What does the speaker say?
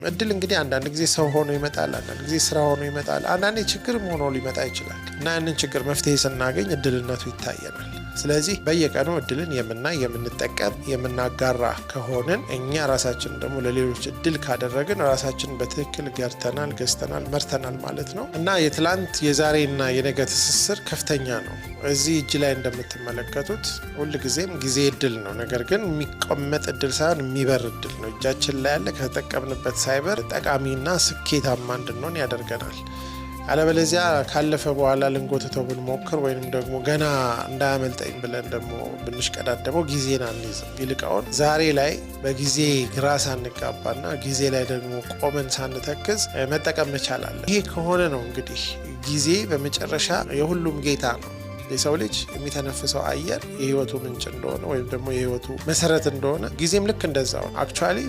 እድል እንግዲህ አንዳንድ ጊዜ ሰው ሆኖ ይመጣል፣ አንዳንድ ጊዜ ስራ ሆኖ ይመጣል፣ አንዳንዴ ችግርም ሆኖ ሊመጣ ይችላል እና ያንን ችግር መፍትሄ ስናገኝ እድልነቱ ይታየናል። ስለዚህ በየቀኑ እድልን የምናይ የምንጠቀም የምናጋራ ከሆንን እኛ ራሳችን ደግሞ ለሌሎች እድል ካደረግን ራሳችን በትክክል ገርተናል፣ ገዝተናል፣ መርተናል ማለት ነው እና የትላንት የዛሬና የነገ ትስስር ከፍተኛ ነው። እዚህ እጅ ላይ እንደምትመለከቱት ሁልጊዜም ጊዜ እድል ነው። ነገር ግን የሚቆመጥ እድል ሳይሆን የሚበር እድል ነው። እጃችን ላይ ያለ ከተጠቀምንበት ሳይበር ጠቃሚና ስኬታማ እንድንሆን ያደርገናል። አለበለዚያ ካለፈ በኋላ ልንጎትተው ብንሞክር ወይንም ደግሞ ገና እንዳያመልጠኝ ብለን ደግሞ ብንሽቀዳደመው ጊዜን አንይዝም። ይልቃውን ዛሬ ላይ በጊዜ ግራ ሳንጋባና ጊዜ ላይ ደግሞ ቆመን ሳንተክዝ መጠቀም መቻላለን። ይሄ ከሆነ ነው እንግዲህ ጊዜ በመጨረሻ የሁሉም ጌታ ነው። የሰው ልጅ የሚተነፍሰው አየር የህይወቱ ምንጭ እንደሆነ ወይም ደግሞ የህይወቱ መሰረት እንደሆነ ጊዜም ልክ እንደዛው አክቹዋሊ